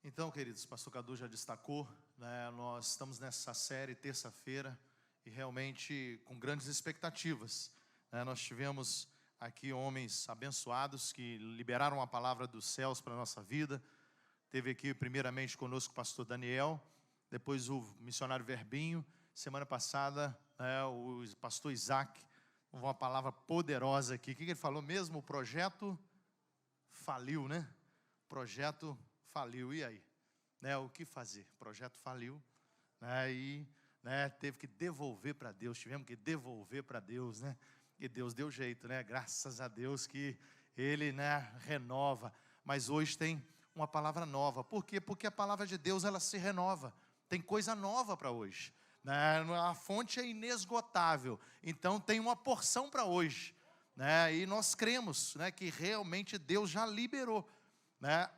Então, queridos, o pastor Cadu já destacou, né, nós estamos nessa série terça-feira e realmente com grandes expectativas, né? Nós tivemos aqui homens abençoados que liberaram a palavra dos céus para a nossa vida. Teve aqui primeiramente conosco o pastor Daniel, depois o missionário Verbinho, semana passada, né, o pastor Isaac, uma palavra poderosa aqui. O que ele falou mesmo? O projeto faliu, né? O projeto faliu, e aí? Né, o que fazer? O projeto faliu, né, e né, teve que devolver para Deus, tivemos que devolver para Deus, né? E Deus deu jeito, né? Graças a Deus que Ele, né, renova. Mas hoje tem uma palavra nova. Por quê? Porque a palavra de Deus, ela se renova. Tem coisa nova para hoje, né? A fonte é inesgotável, então tem uma porção para hoje, né? E nós cremos, né, que realmente Deus já liberou, né?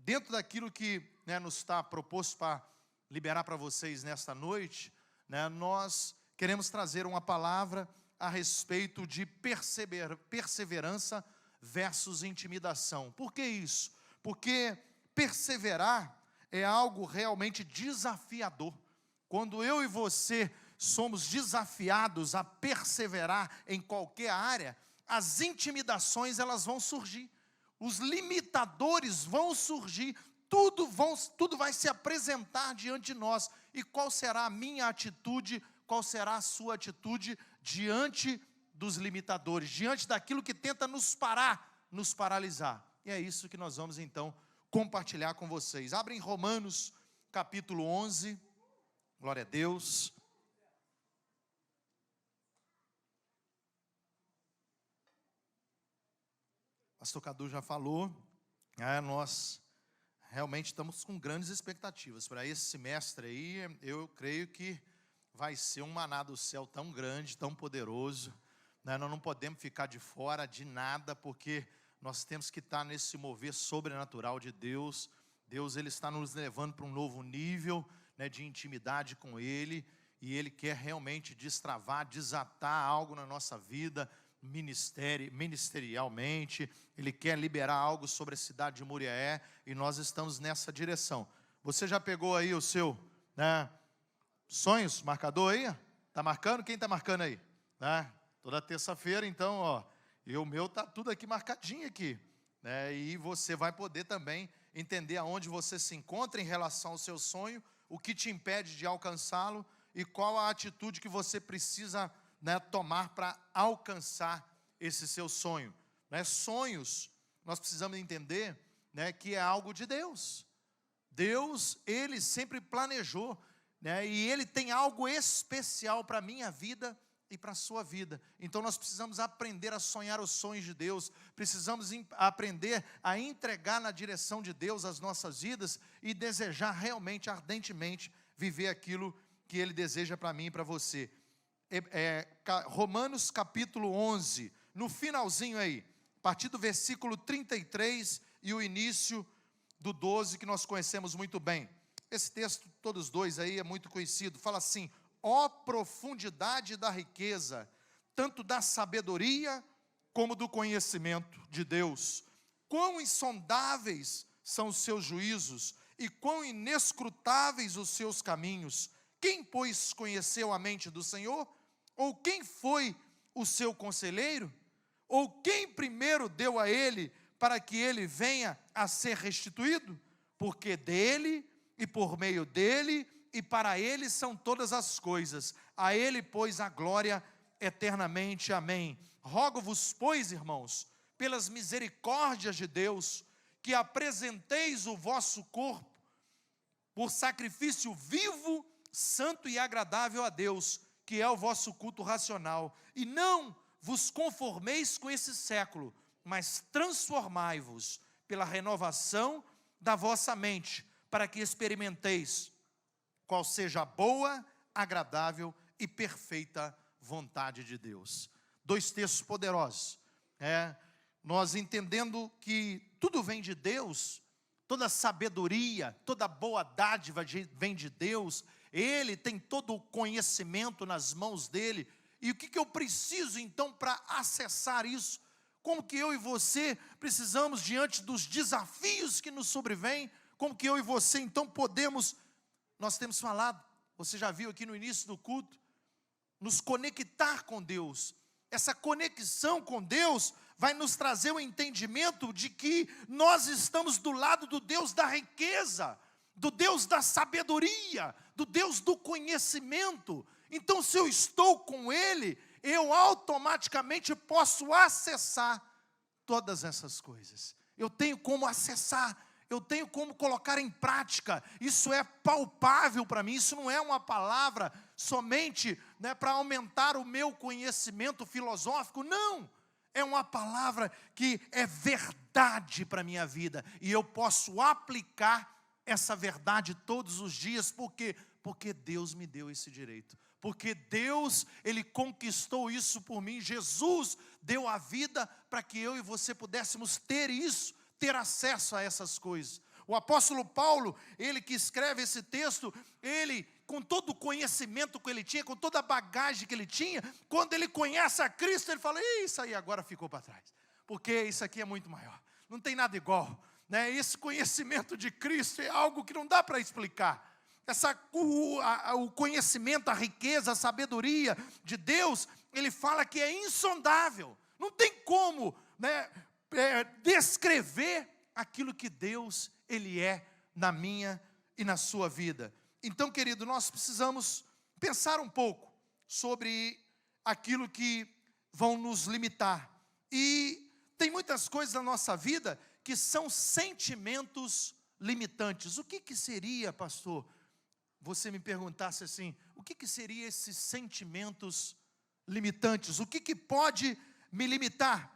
Dentro daquilo que, né, nos está proposto para liberar para vocês nesta noite, né, nós queremos trazer uma palavra a respeito de perseverança versus intimidação. Por que isso? Porque perseverar é algo realmente desafiador. Quando eu e você somos desafiados a perseverar em qualquer área, as intimidações elas vão surgir. Os limitadores vão surgir, tudo vai se apresentar diante de nós. E qual será a minha atitude, qual será a sua atitude diante dos limitadores, diante daquilo que tenta nos parar, nos paralisar? E é isso que nós vamos então compartilhar com vocês. Abrem Romanos capítulo 11, glória a Deus. Pastor Cadu já falou, nós realmente estamos com grandes expectativas para esse semestre aí. Eu creio que vai ser um maná do céu tão grande, tão poderoso, né? Nós não podemos ficar de fora de nada, porque nós temos que estar nesse mover sobrenatural de Deus. Deus, Ele está nos levando para um novo nível, né, de intimidade com Ele, e Ele quer realmente destravar, desatar algo na nossa vida, ministerialmente. Ele quer liberar algo sobre a cidade de Muriaé, e nós estamos nessa direção. Você já pegou aí o seu, né, sonhos, marcador aí? Está marcando? Quem está marcando aí? Né? Toda terça-feira, então, ó, e o meu está tudo aqui marcadinho aqui, né? E você vai poder também entender aonde você se encontra em relação ao seu sonho, o que te impede de alcançá-lo e qual a atitude que você precisa, né, tomar para alcançar esse seu sonho, né? Sonhos, nós precisamos entender, né, que é algo de Deus. Deus, Ele sempre planejou, né, e Ele tem algo especial para a minha vida e para a sua vida. Então nós precisamos aprender a sonhar os sonhos de Deus, precisamos aprender a entregar na direção de Deus as nossas vidas e desejar realmente, ardentemente, viver aquilo que Ele deseja para mim e para você. Romanos capítulo 11, no finalzinho aí, a partir do versículo 33 e o início do 12, que nós conhecemos muito bem. Esse texto, todos dois aí, é muito conhecido. Fala assim: ó profundidade da riqueza, tanto da sabedoria como do conhecimento de Deus. Quão insondáveis são os seus juízos e quão inescrutáveis os seus caminhos. Quem, pois, conheceu a mente do Senhor? Ou quem foi o seu conselheiro? Ou quem primeiro deu a ele para que ele venha a ser restituído? Porque dele e por meio dele e para ele são todas as coisas. A ele, pois, a glória eternamente. Amém. Rogo-vos, pois, irmãos, pelas misericórdias de Deus, que apresenteis o vosso corpo por sacrifício vivo, santo e agradável a Deus, que é o vosso culto racional. E não vos conformeis com esse século, mas transformai-vos pela renovação da vossa mente, para que experimenteis qual seja a boa, agradável e perfeita vontade de Deus. Dois textos poderosos. Nós entendendo que tudo vem de Deus, toda sabedoria, toda boa dádiva vem de Deus. Ele tem todo o conhecimento nas mãos dele. E o que eu preciso então para acessar isso? Como que eu e você precisamos, diante dos desafios que nos sobrevêm, como que eu e você então podemos, nós temos falado, você já viu aqui no início do culto, nos conectar com Deus. Essa conexão com Deus vai nos trazer o entendimento de que nós estamos do lado do Deus da riqueza, do Deus da sabedoria, do Deus do conhecimento. Então, se eu estou com Ele, eu automaticamente posso acessar todas essas coisas. Eu tenho como acessar, eu tenho como colocar em prática. Isso é palpável para mim, isso não é uma palavra somente, né, para aumentar o meu conhecimento filosófico, não. É uma palavra que é verdade para a minha vida, e eu posso aplicar essa verdade todos os dias. Por quê? Porque Deus me deu esse direito. Porque Deus, Ele conquistou isso por mim. Jesus deu a vida para que eu e você pudéssemos ter isso, ter acesso a essas coisas. O apóstolo Paulo, ele que escreve esse texto, ele, com todo o conhecimento que ele tinha, com toda a bagagem que ele tinha, quando ele conhece a Cristo, ele fala: isso aí agora ficou para trás, porque isso aqui é muito maior, não tem nada igual, né? Esse conhecimento de Cristo é algo que não dá para explicar. O conhecimento, a riqueza, a sabedoria de Deus, ele fala que é insondável. Não tem como, né, descrever aquilo que Deus, Ele é na minha e na sua vida. Então, querido, nós precisamos pensar um pouco sobre aquilo que vão nos limitar. E tem muitas coisas na nossa vida que são sentimentos limitantes. O que seria, pastor? Você me perguntasse assim, o que seria esses sentimentos limitantes? O que pode me limitar?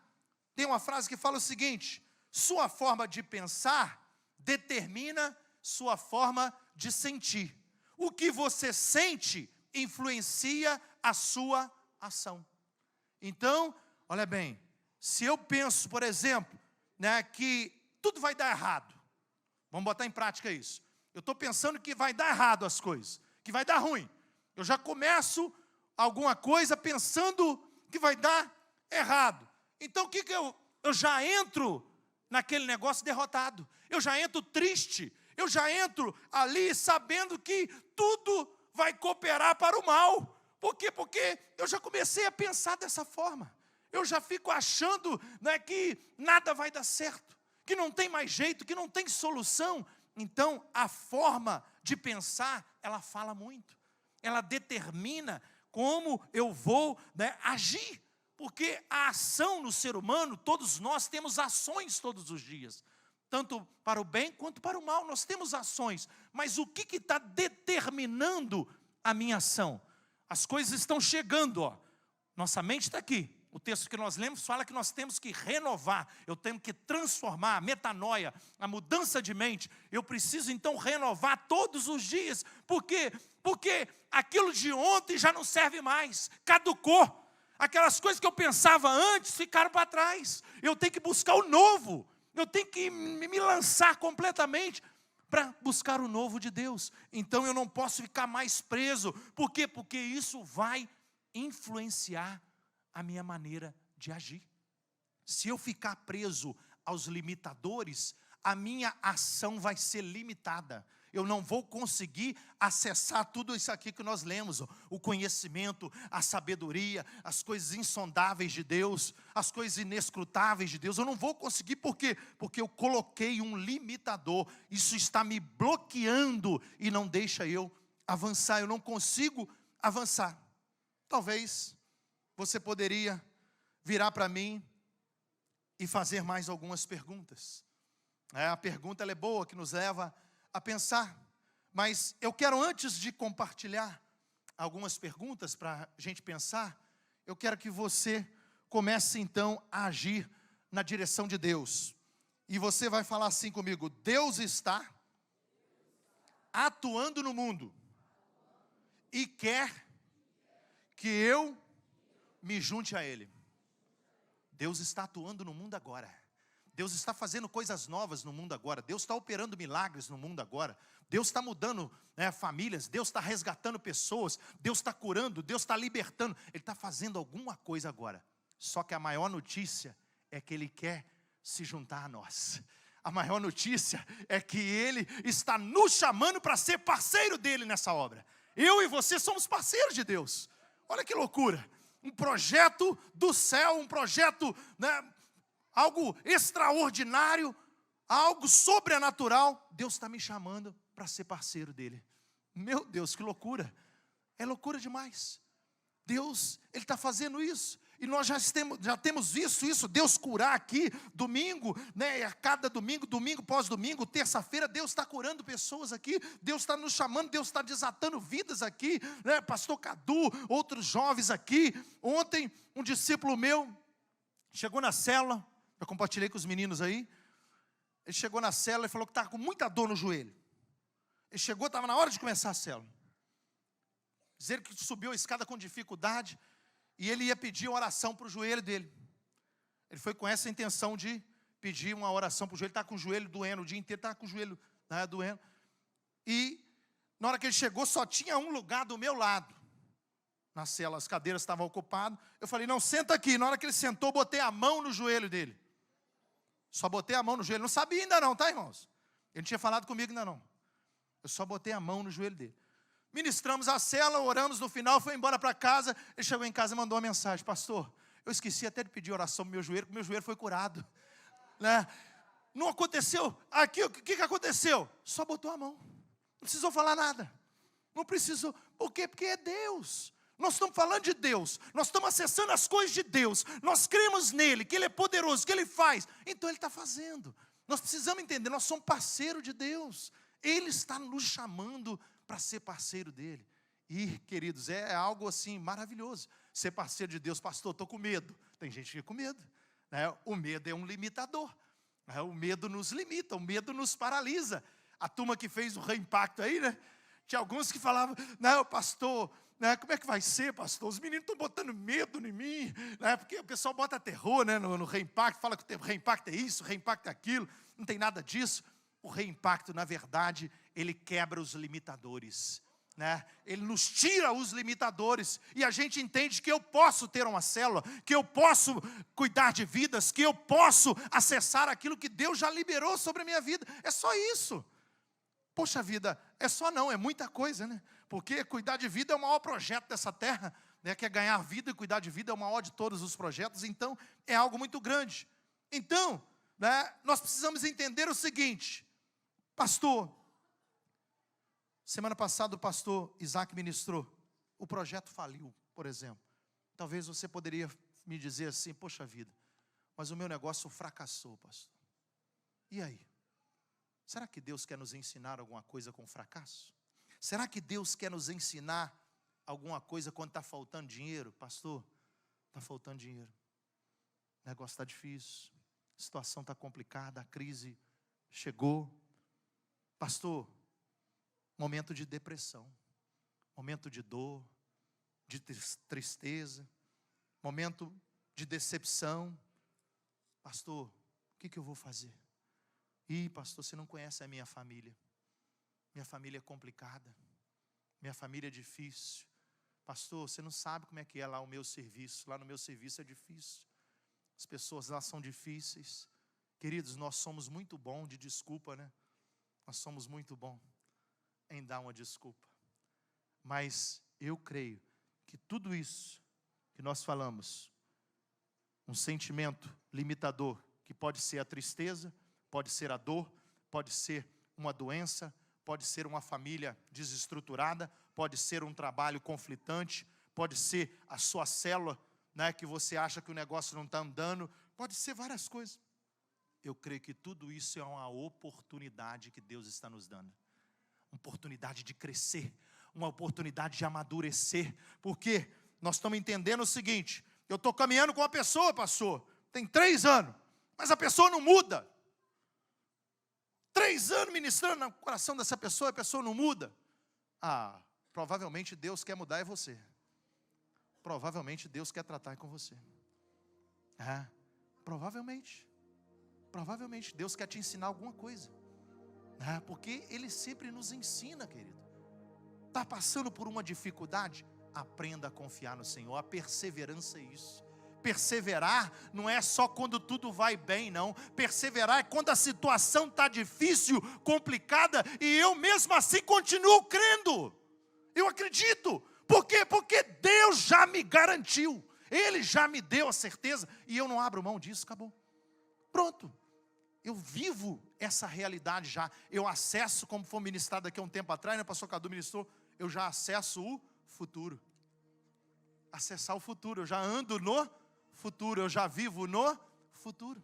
Tem uma frase que fala o seguinte: sua forma de pensar determina sua forma de sentir. O que você sente influencia a sua ação. Então, olha bem, se eu penso, por exemplo, né, que tudo vai dar errado, vamos botar em prática isso. Eu estou pensando que vai dar errado as coisas, que vai dar ruim. Eu já começo alguma coisa pensando que vai dar errado. Então, o que eu já entro naquele negócio derrotado. Eu já entro triste. Eu já entro ali sabendo que tudo vai cooperar para o mal. Por quê? Porque eu já comecei a pensar dessa forma. Eu já fico achando, né, que nada vai dar certo, que não tem mais jeito, que não tem solução. Então, a forma de pensar, ela fala muito. Ela determina como eu vou, né, agir. Porque a ação no ser humano, todos nós temos ações todos os dias. Tanto para o bem quanto para o mal, nós temos ações. Mas o que está determinando a minha ação? As coisas estão chegando, ó. Nossa mente está aqui. O texto que nós lemos fala que nós temos que renovar, eu tenho que transformar, a metanoia, a mudança de mente. Eu preciso então renovar todos os dias. Por quê? Porque aquilo de ontem já não serve mais, caducou. Aquelas coisas que eu pensava antes ficaram para trás. Eu tenho que buscar o novo, eu tenho que me lançar completamente para buscar o novo de Deus. Então eu não posso ficar mais preso. Por quê? Porque isso vai influenciar a minha maneira de agir. Se eu ficar preso aos limitadores, a minha ação vai ser limitada. Eu não vou conseguir acessar tudo isso aqui que nós lemos, o conhecimento, a sabedoria, as coisas insondáveis de Deus, as coisas inescrutáveis de Deus. Eu não vou conseguir, por quê? Porque eu coloquei um limitador. Isso está me bloqueando e não deixa eu avançar. Eu não consigo avançar. Talvez você poderia virar para mim e fazer mais algumas perguntas. A pergunta ela é boa, que nos leva a pensar. Mas eu quero, antes de compartilhar algumas perguntas para a gente pensar, eu quero que você comece então a agir na direção de Deus. E você vai falar assim comigo: Deus está atuando no mundo e quer que eu me junte a Ele. Deus está atuando no mundo agora. Deus está fazendo coisas novas no mundo agora. Deus está operando milagres no mundo agora. Deus está mudando, né, famílias. Deus está resgatando pessoas. Deus está curando. Deus está libertando. Ele está fazendo alguma coisa agora. Só que a maior notícia é que Ele quer se juntar a nós. a maior notícia é que Ele está nos chamando para ser parceiro dEle nessa obra. Eu e você somos parceiros de Deus. Olha que loucura. Um projeto do céu, um projeto, né, algo extraordinário, algo sobrenatural. Deus está me chamando para ser parceiro dEle. Meu Deus, que loucura. É loucura demais. Deus, Ele está fazendo isso. E nós já temos visto isso, Deus curar aqui, domingo, né, a cada domingo, domingo pós domingo, terça-feira, Deus está curando pessoas aqui, Deus está nos chamando, Deus está desatando vidas aqui, né, pastor Cadu, outros jovens aqui. Ontem, um discípulo meu, chegou na célula, eu compartilhei com os meninos aí, ele chegou na célula e falou que estava com muita dor no joelho. Ele chegou, estava na hora de começar a célula. Dizer que subiu a escada com dificuldade, e ele ia pedir uma oração para o joelho dele. Ele foi com essa intenção de pedir uma oração para o joelho. Ele estava com o joelho doendo o dia inteiro, estava com o joelho, né, doendo. E na hora que ele chegou, só tinha um lugar do meu lado. Na cela, as cadeiras estavam ocupadas. Eu falei, não, senta aqui. Na hora que ele sentou, botei a mão no joelho dele. Só botei a mão no joelho. Não sabia ainda não, tá, irmãos? Ele não tinha falado comigo ainda não. Eu só botei a mão no joelho dele. Ministramos a cela, oramos no final, foi embora para casa. Ele chegou em casa e mandou uma mensagem: pastor, eu esqueci até de pedir oração para o meu joelho, porque meu joelho foi curado, né? Não aconteceu, aqui o que aconteceu? Só botou a mão, não precisou falar nada, não precisou. Por quê? Porque é Deus. Nós estamos falando de Deus, nós estamos acessando as coisas de Deus, nós cremos nele, que Ele é poderoso, que Ele faz, então Ele está fazendo. Nós precisamos entender, nós somos parceiro de Deus, Ele está nos chamando para ser parceiro dele. E, queridos, é algo assim maravilhoso, ser parceiro de Deus. Pastor, estou com medo. Tem gente que fica com medo, né? O medo é um limitador, né? O medo nos limita, o medo nos paralisa. A turma que fez o reimpacto aí, né? Tinha alguns que falavam, não, pastor, né, como é que vai ser, pastor? Os meninos estão botando medo em mim, né? Porque o pessoal bota terror, né, no reimpacto, fala que o reimpacto é isso, o reimpacto é aquilo. Não tem nada disso. O reimpacto, na verdade, ele quebra os limitadores, né? Ele nos tira os limitadores, e a gente entende que eu posso ter uma célula, que eu posso cuidar de vidas, que eu posso acessar aquilo que Deus já liberou sobre a minha vida. É só isso. Poxa vida, é só não, é muita coisa, né? Porque cuidar de vida é o maior projeto dessa terra, né? Que é ganhar vida, e cuidar de vida é o maior de todos os projetos. Então, é algo muito grande. Então, né, nós precisamos entender o seguinte: pastor, semana passada o pastor Isaac ministrou, o projeto faliu, por exemplo. Talvez você poderia me dizer assim, poxa vida, mas o meu negócio fracassou, pastor. E aí? Será que Deus quer nos ensinar alguma coisa com fracasso? Será que Deus quer nos ensinar alguma coisa quando está faltando dinheiro? Pastor, está faltando dinheiro, o negócio está difícil, a situação está complicada, a crise chegou. Pastor, momento de depressão, momento de dor, de tristeza, momento de decepção. Pastor, o que eu vou fazer? Ih, pastor, você não conhece a minha família. Minha família é complicada, minha família é difícil. Pastor, você não sabe como é que é lá o meu serviço. Lá no meu serviço é difícil, as pessoas lá são difíceis. Queridos, nós somos muito bons de desculpa, né? Nós somos muito bons em dar uma desculpa. Mas eu creio que tudo isso que nós falamos, um sentimento limitador, que pode ser a tristeza, pode ser a dor, pode ser uma doença, pode ser uma família desestruturada, pode ser um trabalho conflitante, pode ser a sua célula, né, que você acha que o negócio não está andando, pode ser várias coisas. Eu creio que tudo isso é uma oportunidade que Deus está nos dando. Uma oportunidade de crescer, uma oportunidade de amadurecer. Porque nós estamos entendendo o seguinte: eu estou caminhando com uma pessoa, pastor, tem 3 anos, mas a pessoa não muda. 3 anos ministrando no coração dessa pessoa, a pessoa não muda. Ah, provavelmente Deus quer mudar é você. Provavelmente Deus quer tratar com você. Provavelmente Deus quer te ensinar alguma coisa. Porque Ele sempre nos ensina, querido. Está passando por uma dificuldade? Aprenda a confiar no Senhor. A perseverança é isso. perseverar não é só quando tudo vai bem, não. Perseverar é quando a situação está difícil, complicada, e eu mesmo assim continuo crendo. Eu acredito. Por quê? Porque Deus já me garantiu. Ele já me deu a certeza, e eu não abro mão disso, acabou. Pronto. Eu vivo essa realidade já. Eu acesso, como foi ministrado aqui há um tempo atrás, né, o pastor Cadu ministrou, eu já acesso o futuro. Acessar o futuro, eu já ando no futuro, eu já vivo no futuro.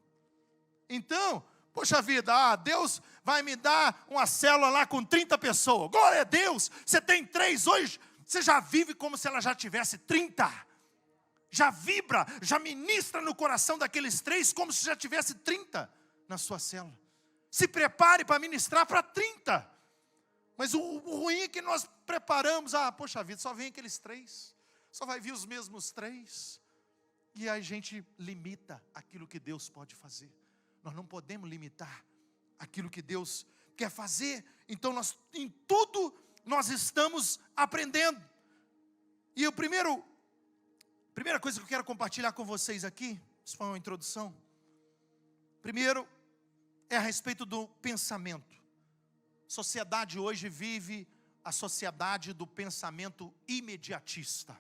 Então, poxa vida, Deus vai me dar uma célula lá com 30 pessoas. Glória a Deus, você tem 3 hoje, você já vive como se ela já tivesse 30. Já vibra, já ministra no coração daqueles 3 como se já tivesse 30 na sua célula. Se prepare para ministrar para 30. Mas o ruim é que nós preparamos, poxa vida, só vem aqueles 3. Só vai vir os mesmos 3. E aí a gente limita aquilo que Deus pode fazer. Nós não podemos limitar aquilo que Deus quer fazer. Então em tudo nós estamos aprendendo. E a primeira coisa que eu quero compartilhar com vocês aqui, isso foi uma introdução. Primeiro, é a respeito do pensamento. A sociedade hoje vive a sociedade do pensamento imediatista.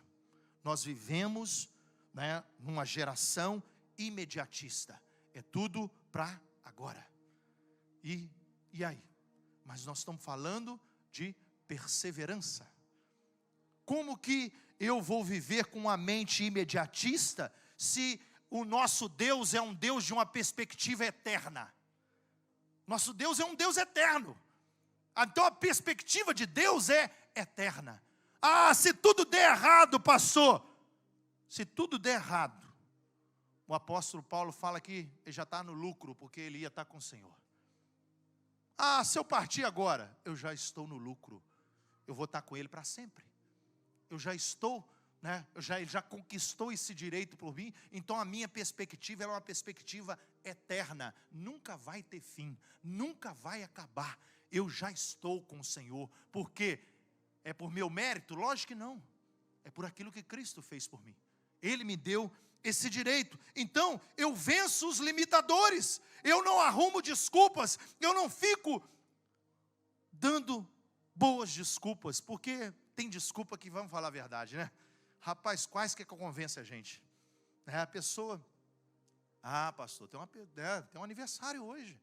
Nós vivemos, né, numa geração imediatista. É tudo para agora. E aí? Mas nós estamos falando de perseverança. Como que eu vou viver com uma mente imediatista se o nosso Deus é um Deus de uma perspectiva eterna? Nosso Deus é um Deus eterno. Então a perspectiva de Deus é eterna. Se tudo der errado, pastor. Se tudo der errado, o apóstolo Paulo fala que ele já está no lucro, porque ele ia estar com o Senhor. Se eu partir agora, eu já estou no lucro. Eu vou estar com ele para sempre. Eu já estou, né? Ele já conquistou esse direito por mim. Então a minha perspectiva é uma perspectiva eterna. Nunca vai ter fim, nunca vai acabar. Eu já estou com o Senhor. Por quê? É por meu mérito? Lógico que não. É por aquilo que Cristo fez por mim. Ele me deu esse direito. Então eu venço os limitadores. Eu não arrumo desculpas. Eu não fico dando boas desculpas. Porque tem desculpa que, vamos falar a verdade, né? Rapaz, quais que convence a gente? A pessoa, pastor, tem um aniversário hoje.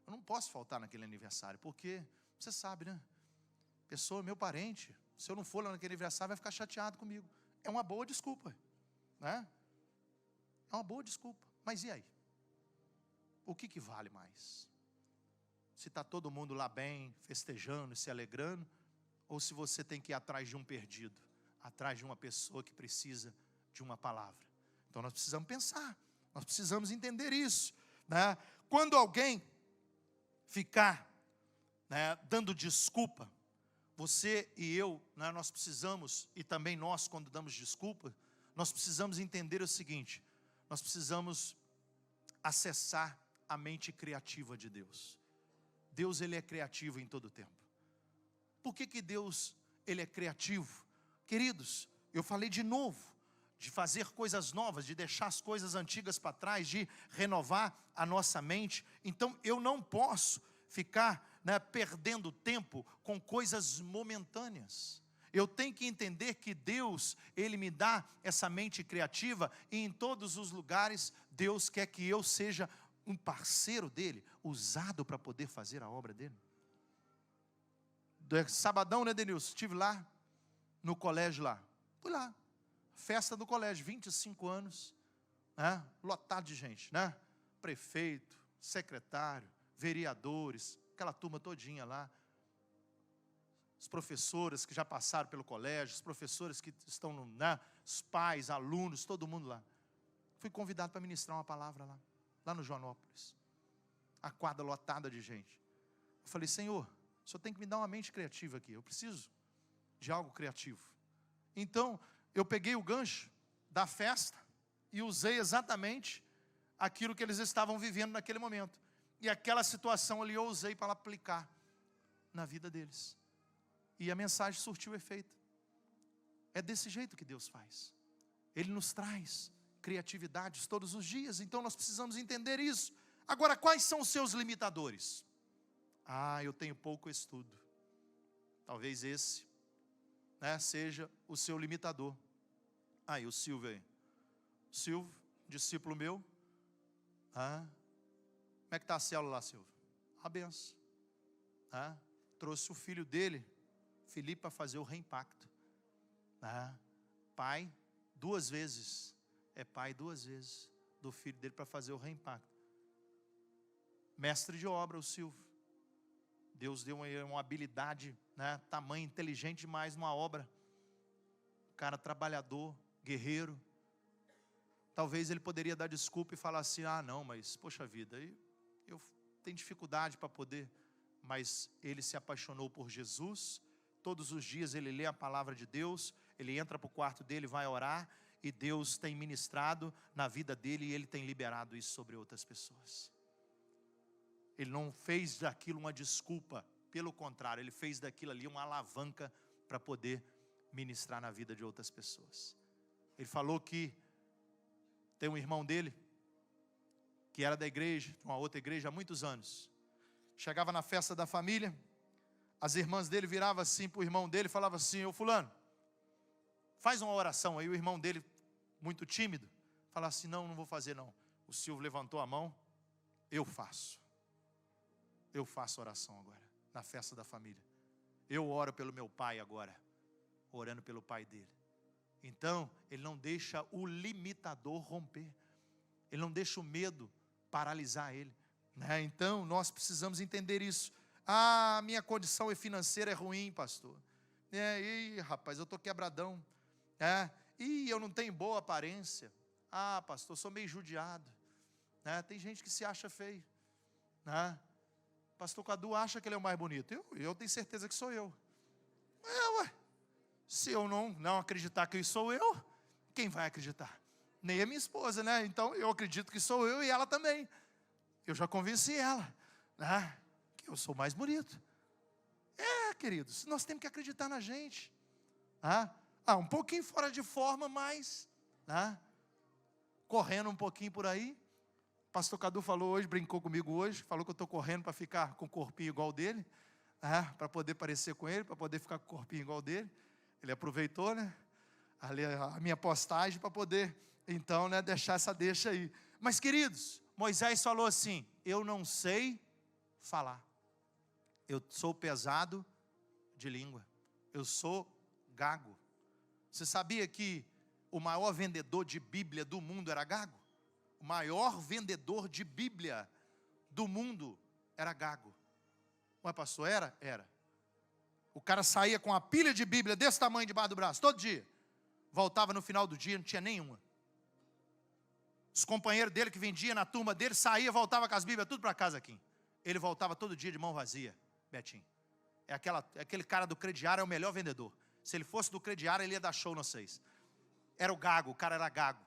Eu não posso faltar naquele aniversário, porque, você sabe, né? Pessoa, meu parente, se eu não for lá naquele aniversário, vai ficar chateado comigo. É uma boa desculpa, né? É uma boa desculpa. Mas e aí? O que vale mais? Se está todo mundo lá bem, festejando, se alegrando, ou se você tem que ir atrás de um perdido, atrás de uma pessoa que precisa de uma palavra. Então nós precisamos pensar, nós precisamos entender isso, né? Quando alguém ficar, né, dando desculpa, você e eu, né, nós precisamos, e também nós quando damos desculpa, nós precisamos entender o seguinte: nós precisamos acessar a mente criativa de Deus. Deus, ele é criativo em todo o tempo. Por que Deus, ele é criativo? Queridos, eu falei de novo, de fazer coisas novas, de deixar as coisas antigas para trás, de renovar a nossa mente. Então eu não posso ficar, né, perdendo tempo com coisas momentâneas. Eu tenho que entender que Deus, ele me dá essa mente criativa, e em todos os lugares Deus quer que eu seja um parceiro dele, usado para poder fazer a obra dele. Sabadão, né, Denilson? Estive lá no colégio lá. Fui lá. Festa do colégio, 25 anos, né? Lotado de gente, né? Prefeito, secretário, vereadores, aquela turma todinha lá. As professoras que já passaram pelo colégio, os professores que estão, né? Os pais, alunos, todo mundo lá. Fui convidado para ministrar uma palavra lá no Joanópolis. A quadra lotada de gente. Eu falei: Senhor, o Senhor tem que me dar uma mente criativa aqui. Eu preciso de algo criativo. Então, eu peguei o gancho da festa e usei exatamente aquilo que eles estavam vivendo naquele momento. E aquela situação ali eu usei para aplicar na vida deles. E a mensagem surtiu efeito. É desse jeito que Deus faz. Ele nos traz criatividades todos os dias, então nós precisamos entender isso. Agora, quais são os seus limitadores? Eu tenho pouco estudo. Talvez esse, seja o seu limitador. E o Silvio aí. Silvio, discípulo meu. Como é que está a célula lá, Silvio? A benção. Trouxe o filho dele, Felipe, para fazer o reimpacto. Pai, 2 vezes. É pai 2 vezes do filho dele para fazer o reimpacto. Mestre de obra, o Silvio. Deus deu uma habilidade, tamanho, inteligente demais numa obra. Cara trabalhador, guerreiro. Talvez ele poderia dar desculpa e falar assim: não, mas poxa vida, eu tenho dificuldade para poder. Mas ele se apaixonou por Jesus. Todos os dias ele lê a palavra de Deus. Ele entra para o quarto dele, vai orar. E Deus tem ministrado na vida dele e ele tem liberado isso sobre outras pessoas. Ele não fez daquilo uma desculpa, pelo contrário, ele fez daquilo ali uma alavanca para poder ministrar na vida de outras pessoas. Ele falou que tem um irmão dele, que era da igreja, de uma outra igreja há muitos anos. Chegava na festa da família, as irmãs dele viravam assim para o irmão dele e falavam assim: ô fulano, faz uma oração. Aí o irmão dele, muito tímido, falava assim: não vou fazer não. O Silvio levantou a mão: eu faço oração agora, na festa da família. Eu oro pelo meu pai agora, orando pelo pai dele. Então, ele não deixa o limitador romper. Ele não deixa o medo paralisar ele. Então, nós precisamos entender isso. Minha condição financeira é ruim, pastor. Rapaz, eu estou quebradão. Eu não tenho boa aparência. Pastor, eu sou meio judiado. Tem gente que se acha feio. Pastor Cadu acha que ele é o mais bonito. Eu tenho certeza que sou eu. Se eu não acreditar que sou eu, quem vai acreditar? Nem a minha esposa, Então eu acredito que sou eu e ela também. Eu já convenci ela, que eu sou mais bonito. Queridos, nós temos que acreditar na gente. Um pouquinho fora de forma, mas correndo um pouquinho por aí. Pastor Cadu falou hoje, brincou comigo hoje, falou que eu estou correndo para ficar com o corpinho igual dele, para poder parecer com ele, para poder ficar com o corpinho igual dele. Ele aproveitou, ali a minha postagem para poder, então, deixar essa deixa aí. Mas, queridos, Moisés falou assim: eu não sei falar, eu sou pesado de língua, eu sou gago. Você sabia que o maior vendedor de Bíblia do mundo era gago? O maior vendedor de Bíblia do mundo era gago. Ué, pastor, era. O cara saía com uma pilha de Bíblia desse tamanho debaixo do braço, todo dia. Voltava no final do dia, não tinha nenhuma. Os companheiros dele que vendiam na turma dele, saía, voltava com as Bíblias tudo para casa aqui. Ele voltava todo dia de mão vazia, Betinho. Aquele cara do crediário é o melhor vendedor. Se ele fosse do crediário, ele ia dar show nos 6. Era o gago, o cara era gago.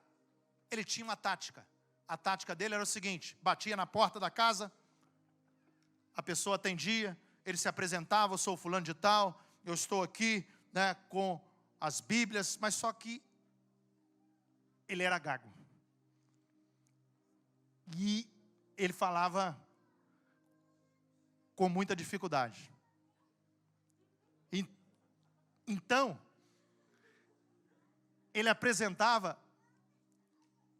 Ele tinha uma tática. A tática dele era o seguinte: batia na porta da casa, a pessoa atendia, ele se apresentava: eu sou o fulano de tal, eu estou aqui com as Bíblias, mas só que ele era gago. E ele falava com muita dificuldade. Então, ele apresentava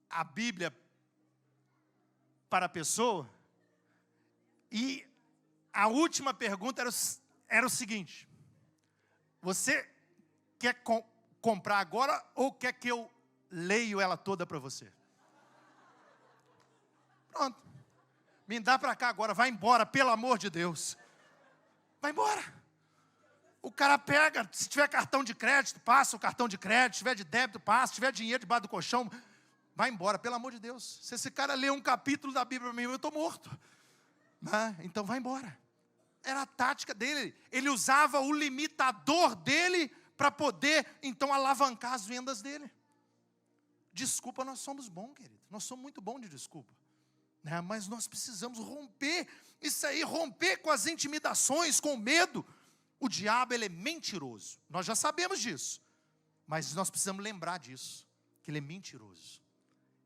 a Bíblia para a pessoa, e a última pergunta era o seguinte: você quer comprar agora ou quer que eu leio ela toda para você? Pronto, me dá para cá agora, vai embora, pelo amor de Deus, vai embora. O cara pega, se tiver cartão de crédito, passa o cartão de crédito, se tiver de débito, passa, se tiver dinheiro debaixo do colchão, vai embora, pelo amor de Deus. Se esse cara ler um capítulo da Bíblia para mim, eu estou morto. Então vai embora. Era a tática dele. Ele usava o limitador dele para poder, então, alavancar as vendas dele. Desculpa, nós somos bons, querido. Nós somos muito bons de desculpa. Mas nós precisamos romper isso aí, romper com as intimidações, com o medo. O diabo, ele é mentiroso. Nós já sabemos disso. Mas nós precisamos lembrar disso, que ele é mentiroso.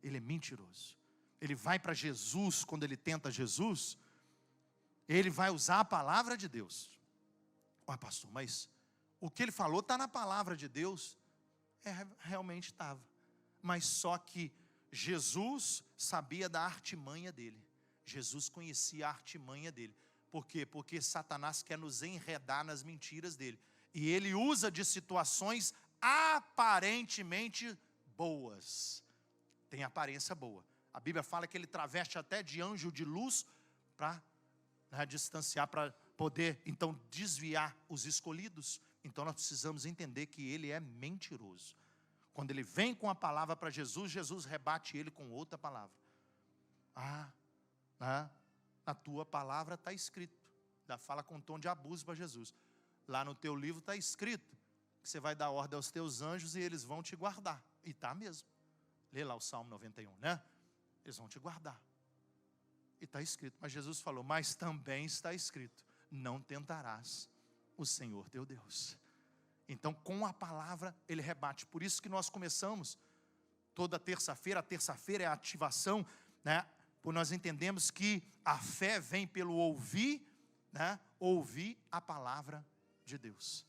ele é mentiroso. Ele vai para Jesus, quando ele tenta Jesus, ele vai usar a palavra de Deus. Ué, pastor, mas o que ele falou está na palavra de Deus? Realmente estava. Mas só que Jesus sabia da artimanha dele. Jesus conhecia a artimanha dele. Por quê? Porque Satanás quer nos enredar nas mentiras dele. E ele usa de situações aparentemente boas. Tem aparência boa. A Bíblia fala que ele traveste até de anjo de luz para distanciar, para poder então desviar os escolhidos. Então nós precisamos entender que ele é mentiroso. Quando ele vem com a palavra para Jesus, Jesus rebate ele com outra palavra. Na tua palavra está escrito. Da fala com tom de abuso para Jesus. Lá no teu livro está escrito que você vai dar ordem aos teus anjos e eles vão te guardar. E está mesmo. Lê lá o Salmo 91, né? Eles vão te guardar. E está escrito. Mas Jesus falou, mas também está escrito, não tentarás o Senhor teu Deus. Então, com a palavra, ele rebate. Por isso que nós começamos toda terça-feira. A terça-feira é a ativação, né? Por nós entendemos que a fé vem pelo ouvir, né? Ouvir a palavra de Deus.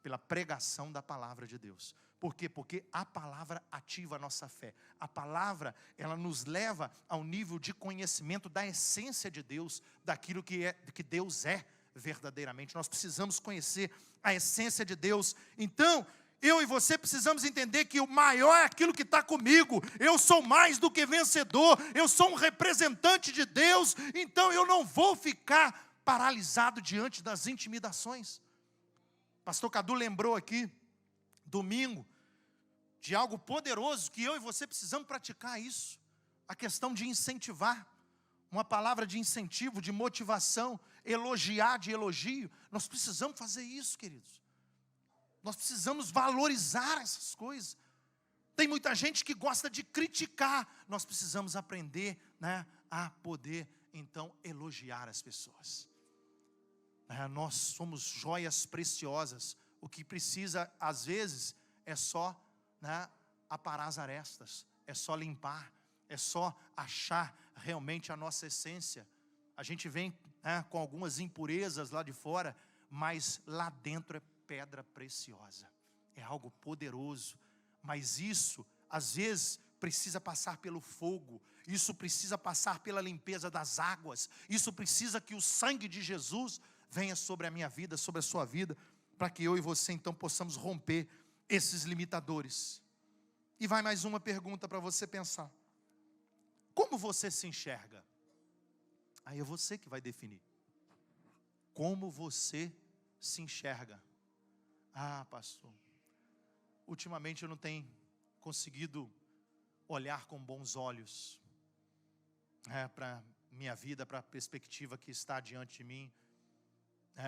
Pela pregação da palavra de Deus. Por quê? Porque a palavra ativa a nossa fé. A palavra, ela nos leva ao nível de conhecimento da essência de Deus, daquilo que Deus é verdadeiramente. Nós precisamos conhecer a essência de Deus. Então, eu e você precisamos entender que o maior é aquilo que está comigo. Eu sou mais do que vencedor. Eu sou um representante de Deus. Então, eu não vou ficar paralisado diante das intimidações. Pastor Cadu lembrou aqui, domingo, de algo poderoso que eu e você precisamos praticar isso. A questão de incentivar, uma palavra de incentivo, de motivação, elogiar de elogio. Nós precisamos fazer isso, queridos. Nós precisamos valorizar essas coisas. Tem muita gente que gosta de criticar. Nós precisamos aprender, né, a poder, então, elogiar as pessoas. Nós somos joias preciosas. O que precisa, às vezes, é só, né, aparar as arestas, é só limpar, é só achar realmente a nossa essência. A gente vem, né, com algumas impurezas lá de fora, mas lá dentro é pedra preciosa, é algo poderoso. Mas isso, às vezes, precisa passar pelo fogo, isso precisa passar pela limpeza das águas, isso precisa que o sangue de Jesus venha sobre a minha vida, sobre a sua vida, para que eu e você então possamos romper esses limitadores. E vai mais uma pergunta para você pensar. Como você se enxerga? Aí é você que vai definir. Como você se enxerga? Pastor, ultimamente eu não tenho conseguido olhar com bons olhos para minha vida, para a perspectiva que está diante de mim.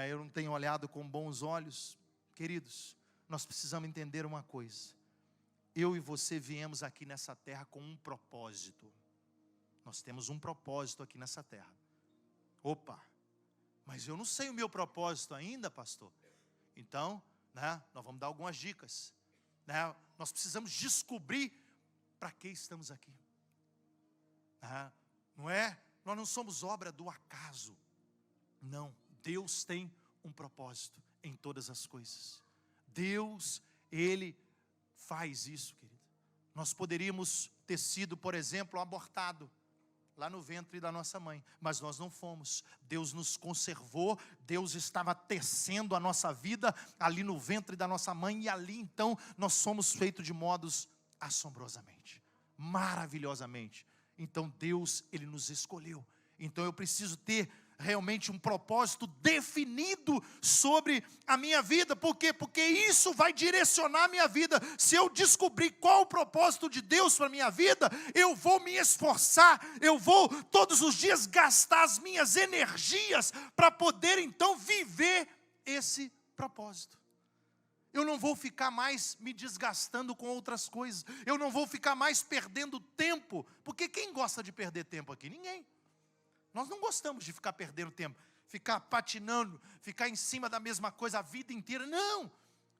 Eu não tenho olhado com bons olhos. Queridos, nós precisamos entender uma coisa. Eu e você viemos aqui nessa terra com um propósito. Nós temos um propósito aqui nessa terra. Mas eu não sei o meu propósito ainda, pastor. Então, né, nós vamos dar algumas dicas. Nós precisamos descobrir para que estamos aqui. Nós não somos obra do acaso. Não. Deus tem um propósito em todas as coisas. Deus, Ele faz isso, querido. Nós poderíamos ter sido, por exemplo, abortado lá no ventre da nossa mãe, mas nós não fomos. Deus nos conservou, Deus estava tecendo a nossa vida ali no ventre da nossa mãe, e ali então nós somos feitos de modos assombrosamente, maravilhosamente. Então Deus, Ele nos escolheu. Então eu preciso ter realmente um propósito definido sobre a minha vida. Por quê? Porque isso vai direcionar a minha vida. Se eu descobrir qual o propósito de Deus para a minha vida, eu vou me esforçar, eu vou todos os dias gastar as minhas energias para poder então viver esse propósito. Eu não vou ficar mais me desgastando com outras coisas, eu não vou ficar mais perdendo tempo, porque quem gosta de perder tempo aqui? Ninguém. Nós não gostamos de ficar perdendo tempo, ficar patinando, ficar em cima da mesma coisa a vida inteira. Não!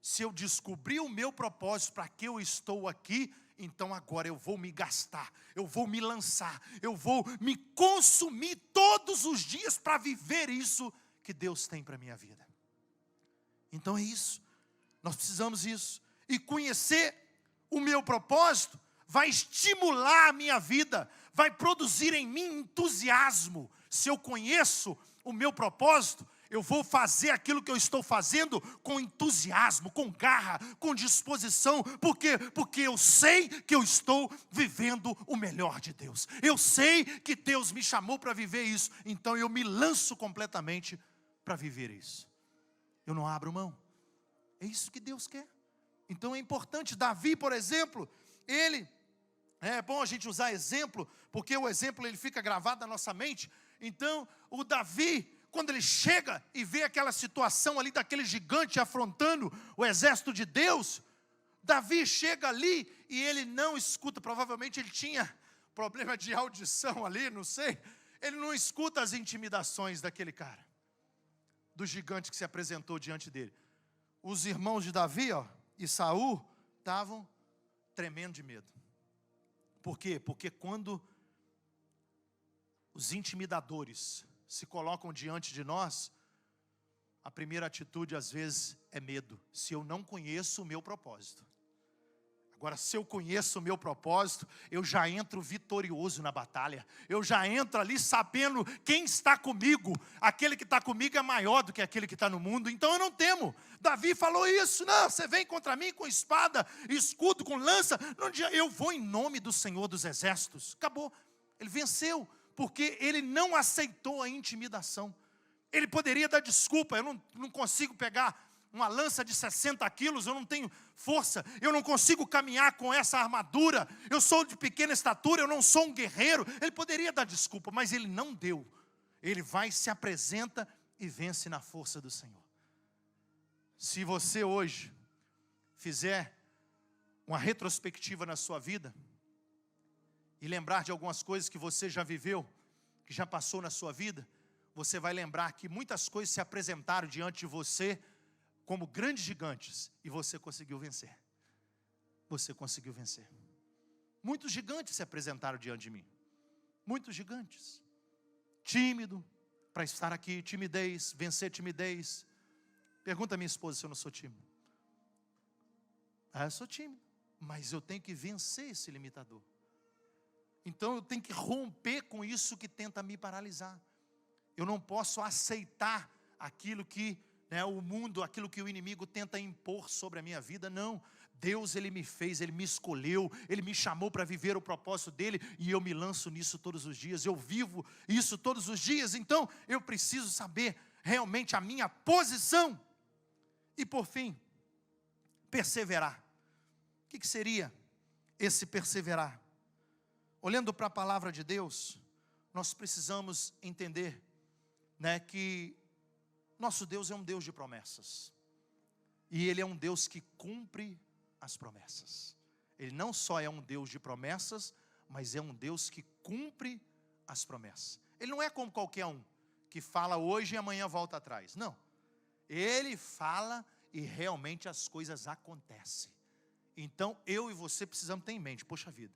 Se eu descobrir o meu propósito, para que eu estou aqui, então agora eu vou me gastar, eu vou me lançar, eu vou me consumir todos os dias para viver isso que Deus tem para a minha vida. Então é isso, nós precisamos disso. E conhecer o meu propósito vai estimular a minha vida, vai produzir em mim entusiasmo. Se eu conheço o meu propósito, eu vou fazer aquilo que eu estou fazendo com entusiasmo, com garra, com disposição. Por quê? Porque eu sei que eu estou vivendo o melhor de Deus. Eu sei que Deus me chamou para viver isso. Então eu me lanço completamente para viver isso. Eu não abro mão. É isso que Deus quer. Então é importante. Davi, por exemplo, ele... É bom a gente usar exemplo, porque o exemplo ele fica gravado na nossa mente. Então o Davi, quando ele chega e vê aquela situação ali daquele gigante afrontando o exército de Deus, Davi chega ali e ele não escuta, provavelmente ele tinha problema de audição ali, não sei, ele não escuta as intimidações daquele cara, do gigante que se apresentou diante dele. Os irmãos de Davi, e Saul, estavam tremendo de medo. Por quê? Porque quando os intimidadores se colocam diante de nós, a primeira atitude às vezes é medo. Se eu não conheço o meu propósito. Agora, se eu conheço o meu propósito, eu já entro vitorioso na batalha. Eu já entro ali sabendo quem está comigo. Aquele que está comigo é maior do que aquele que está no mundo. Então eu não temo. Davi falou isso. Não, você vem contra mim com espada, escudo, com lança. Eu vou em nome do Senhor dos Exércitos. Acabou. Ele venceu. Porque ele não aceitou a intimidação. Ele poderia dar desculpa. Eu não consigo pegar uma lança de 60 quilos, eu não tenho força, eu não consigo caminhar com essa armadura, eu sou de pequena estatura, eu não sou um guerreiro. Ele poderia dar desculpa, mas ele não deu. Ele vai, se apresenta e vence na força do Senhor. Se você hoje fizer uma retrospectiva na sua vida, e lembrar de algumas coisas que você já viveu, que já passou na sua vida, você vai lembrar que muitas coisas se apresentaram diante de você, como grandes gigantes, e você conseguiu vencer. Você conseguiu vencer. Muitos gigantes se apresentaram diante de mim. Muitos gigantes. Tímido, para estar aqui, timidez, vencer timidez. Pergunta a minha esposa se eu não sou tímido. Eu sou tímido, mas eu tenho que vencer esse limitador. Então eu tenho que romper com isso que tenta me paralisar. Eu não posso aceitar aquilo que o mundo, aquilo que o inimigo tenta impor sobre a minha vida. Não, Deus ele me fez, ele me escolheu, ele me chamou para viver o propósito dele, e eu me lanço nisso todos os dias, eu vivo isso todos os dias. Então eu preciso saber realmente a minha posição. E por fim, perseverar. O que seria esse perseverar? Olhando para a palavra de Deus, nós precisamos entender que nosso Deus é um Deus de promessas. E Ele é um Deus que cumpre as promessas. Ele não só é um Deus de promessas, mas é um Deus que cumpre as promessas. Ele não é como qualquer um, que fala hoje e amanhã volta atrás. Não. Ele fala e realmente as coisas acontecem. Então eu e você precisamos ter em mente, poxa vida,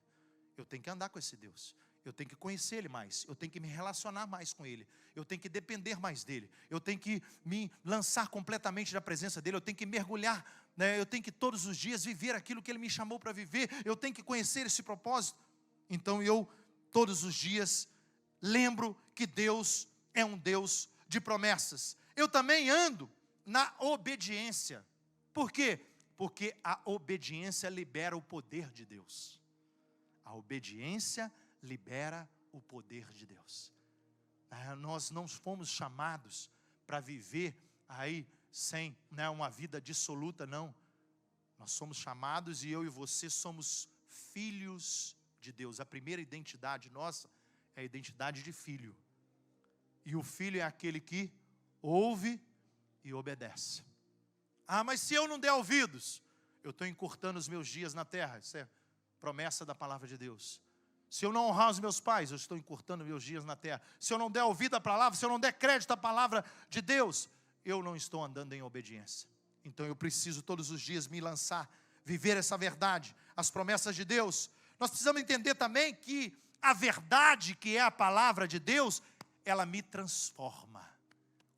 eu tenho que andar com esse Deus. Eu tenho que conhecer Ele mais, eu tenho que me relacionar mais com Ele, eu tenho que depender mais dEle, eu tenho que me lançar completamente da presença dEle, eu tenho que mergulhar, eu tenho que todos os dias viver aquilo que Ele me chamou para viver, eu tenho que conhecer esse propósito. Então eu, todos os dias, lembro que Deus é um Deus de promessas. Eu também ando na obediência. Por quê? Porque a obediência libera o poder de Deus. A obediência libera o poder de Deus. Nós não fomos chamados para viver aí sem uma vida dissoluta, não. Nós somos chamados, e eu e você somos filhos de Deus. A primeira identidade nossa é a identidade de filho. E o filho é aquele que ouve e obedece. Mas se eu não der ouvidos, eu estou encurtando os meus dias na terra. Isso é promessa da palavra de Deus. Se eu não honrar os meus pais, eu estou encurtando meus dias na terra. Se eu não der ouvido à palavra, se eu não der crédito à palavra de Deus, eu não estou andando em obediência. Então eu preciso todos os dias me lançar, viver essa verdade, as promessas de Deus. Nós precisamos entender também que a verdade, que é a palavra de Deus, ela me transforma.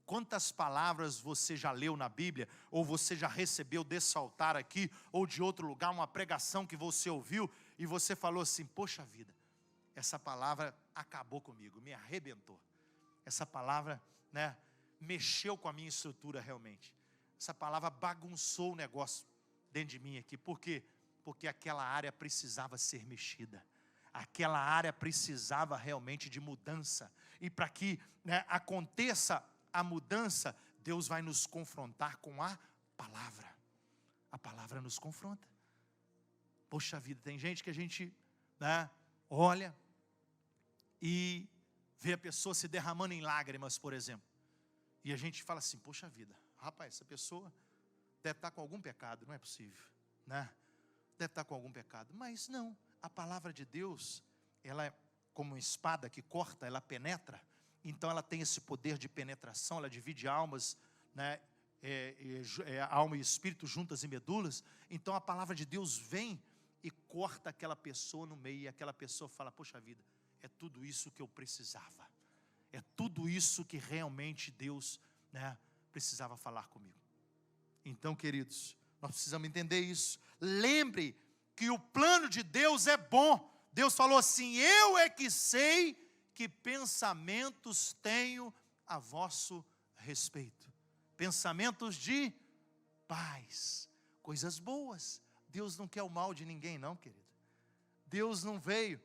Quantas palavras você já leu na Bíblia, ou você já recebeu desse altar aqui, ou de outro lugar, uma pregação que você ouviu, e você falou assim, poxa vida, essa palavra acabou comigo, me arrebentou. Essa palavra, mexeu com a minha estrutura realmente. Essa palavra bagunçou o negócio dentro de mim aqui. Por quê? Porque aquela área precisava ser mexida. Aquela área precisava realmente de mudança. E para que aconteça a mudança, Deus vai nos confrontar com a palavra. A palavra nos confronta. Poxa vida, tem gente que a gente olha e vê a pessoa se derramando em lágrimas, por exemplo. E a gente fala assim, poxa vida, rapaz, essa pessoa deve estar com algum pecado, não é possível, Deve estar com algum pecado. Mas não, a palavra de Deus, ela é como uma espada que corta, ela penetra. Então ela tem esse poder de penetração, ela divide almas, alma e espírito juntas e medulas. Então a palavra de Deus vem e corta aquela pessoa no meio, e aquela pessoa fala, poxa vida, é tudo isso que eu precisava. É tudo isso que realmente Deus precisava falar comigo. Então, queridos, nós precisamos entender isso. Lembre que o plano de Deus é bom. Deus falou assim, eu é que sei que pensamentos tenho a vosso respeito. Pensamentos de paz, coisas boas. Deus não quer o mal de ninguém não, querido. Deus não veio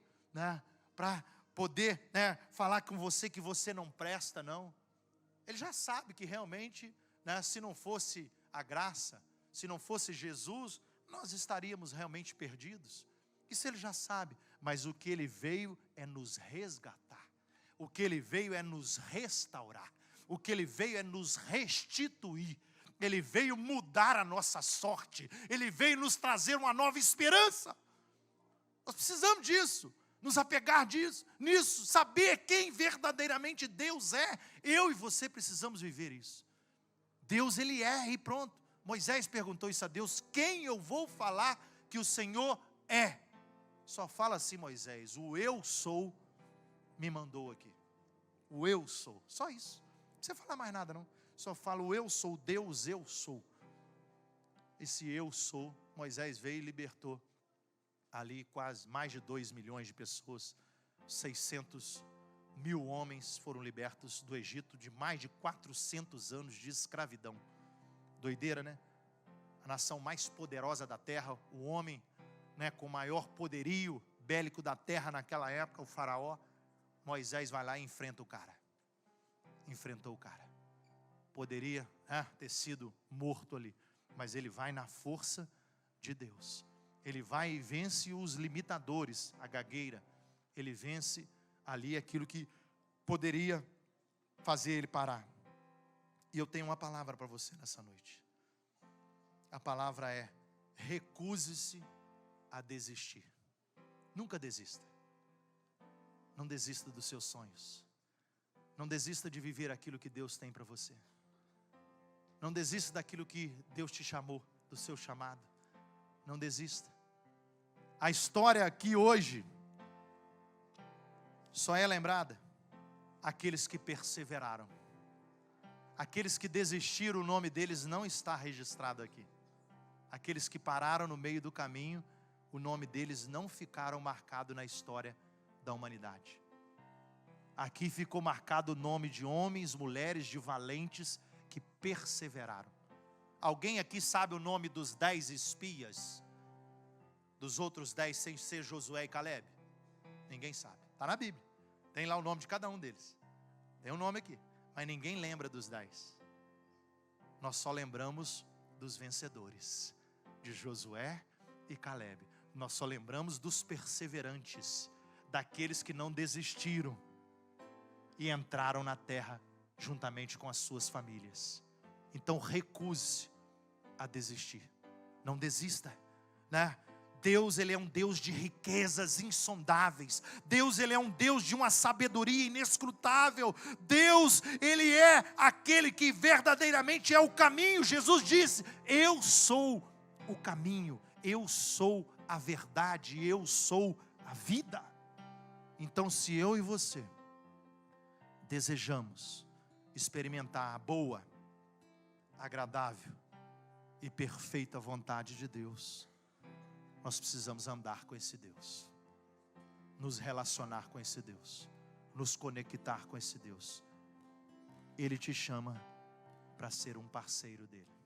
para poder falar com você que você não presta, não. Ele já sabe que realmente, se não fosse a graça, se não fosse Jesus, nós estaríamos realmente perdidos. Isso ele já sabe, mas o que ele veio é nos resgatar. O que ele veio é nos restaurar. O que ele veio é nos restituir. Ele veio mudar a nossa sorte. Ele veio nos trazer uma nova esperança. Nós precisamos disso. Nos apegar nisso, saber quem verdadeiramente Deus é. Eu e você precisamos viver isso. Deus, Ele é, e pronto. Moisés perguntou isso a Deus, quem eu vou falar que o Senhor é? Só fala assim, Moisés, o eu sou me mandou aqui. O eu sou, só isso. Não precisa falar mais nada não. Só fala o eu sou, Deus eu sou. Esse eu sou, Moisés veio e libertou ali quase mais de 2 milhões de pessoas, 600 mil homens foram libertos do Egito de mais de 400 anos de escravidão. Doideira, né? A nação mais poderosa da terra, o homem com o maior poderio bélico da terra naquela época, o faraó. Moisés vai lá e enfrenta o cara. Enfrentou o cara. Poderia ter sido morto ali, mas ele vai na força de Deus. Ele vai e vence os limitadores, a gagueira. Ele vence ali aquilo que poderia fazer ele parar. E eu tenho uma palavra para você nessa noite. A palavra é, recuse-se a desistir. Nunca desista. Não desista dos seus sonhos. Não desista de viver aquilo que Deus tem para você. Não desista daquilo que Deus te chamou, do seu chamado. Não desista. A história aqui hoje só é lembrada aqueles que perseveraram. Aqueles que desistiram, o nome deles não está registrado aqui. Aqueles que pararam no meio do caminho, o nome deles não ficaram marcado na história da humanidade. Aqui ficou marcado o nome de homens, mulheres, de valentes que perseveraram. Alguém aqui sabe o nome dos 10 espias? Dos outros 10 sem ser Josué e Caleb? Ninguém sabe, está na Bíblia. Tem lá o nome de cada um deles. Tem um nome aqui, mas ninguém lembra dos 10. Nós só lembramos dos vencedores, de Josué e Caleb. Nós só lembramos dos perseverantes, daqueles que não desistiram e entraram na terra juntamente com as suas famílias. Então recuse a desistir. Não desista, Deus, Ele é um Deus de riquezas insondáveis. Deus, Ele é um Deus de uma sabedoria inescrutável. Deus, Ele é aquele que verdadeiramente é o caminho. Jesus disse, eu sou o caminho, eu sou a verdade, eu sou a vida. Então, se eu e você desejamos experimentar a boa, agradável e perfeita vontade de Deus, nós precisamos andar com esse Deus, nos relacionar com esse Deus, nos conectar com esse Deus. Ele te chama para ser um parceiro dele.